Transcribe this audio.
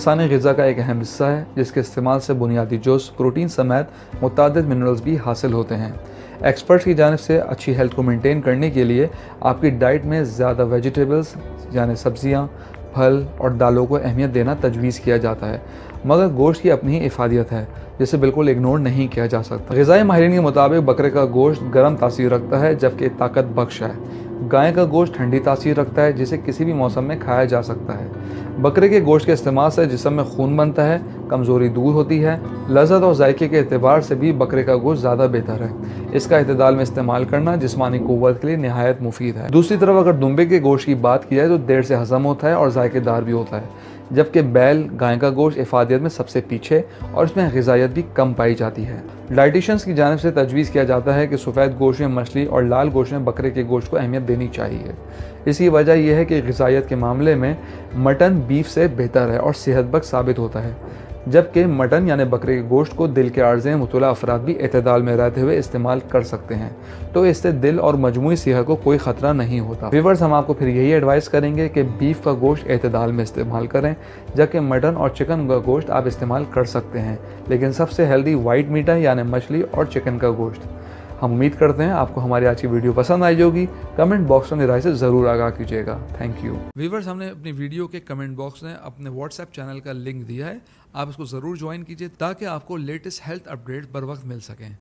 इंसानी ग़िज़ा का एक अहम हिस्सा है जिसके इस्तेमाल से बुनियादी जुज़, प्रोटीन समेत मुतअद्दिद मिनरल्स भी हासिल होते हैं। एक्सपर्ट्स की जानिब से अच्छी हेल्थ को मेंटेन करने के लिए आपकी डाइट में ज़्यादा वेजिटेबल्स यानी सब्ज़ियाँ, फल और दालों को अहमियत देना तजवीज़ किया जाता है, मगर गोश्त की अपनी ही इफ़ादियत है जिसे बिल्कुल इग्नोर नहीं किया जा सकता। ग़िज़ाई माहिरीन के मुताबिक बकरे का गोश्त गर्म तासीर रखता है जबकि ताकत बख्श है। गाय का गोश्त ठंडी तासीर रखता है जिसे किसी भी मौसम में खाया जा सकता है। बकरे के गोश्त के इस्तेमाल से जिस्म में खून बनता है, कमज़ोरी दूर होती है। लज़्ज़त और जायके के एतबार से भी बकरे का गोश्त ज़्यादा बेहतर है। इसका इतदाल में इस्तेमाल करना जिस्मानी क़ुव्वत के लिए निहायत मुफीद है। दूसरी तरफ अगर दुम्बे के गोश्त की बात की जाए तो देर से हज़म होता है और जायकेदार भी होता है, जबकि बैल गाय का गोश्त इफ़ादियत में सबसे पीछे और इसमें ग़िज़ायत भी कम पाई जाती है। डाइटिशियंस की जानिब से तजवीज़ किया जाता है कि सफ़ेद गोश्त में मछली और लाल गोश्त में बकरे के गोश्त को अहमियत देनी चाहिए। इसकी वजह यह है कि ग़िज़ायत के मामले में मटन बीफ से बेहतर है और सेहतबख्श साबित होता है, जबकि मटन यानी बकरे के गोश्त को दिल के अर्ज़े मुतला अफराद भी एतदाल में रहते हुए इस्तेमाल कर सकते हैं, तो इससे दिल और मजमूई सेहत को कोई ख़तरा नहीं होता। व्यूअर्स, हम आपको फिर यही एडवाइस करेंगे कि बीफ का गोश्त एतदाल में इस्तेमाल करें, जबकि मटन और चिकन का गोश्त आप इस्तेमाल कर सकते हैं, लेकिन सबसे हेल्दी वाइट मीट है यानी मछली और चिकन का गोश्त। हम उम्मीद करते हैं आपको हमारी आज की वीडियो पसंद आई होगी। कमेंट बॉक्स में राय से ज़रूर आगाह कीजिएगा। Thank you. व्यूअर्स, हमने अपनी वीडियो के कमेंट बॉक्स में अपने व्हाट्सएप चैनल का लिंक दिया है, आप इसको ज़रूर ज्वाइन कीजिए ताकि आपको लेटेस्ट हेल्थ अपडेट बर वक्त मिल सकें।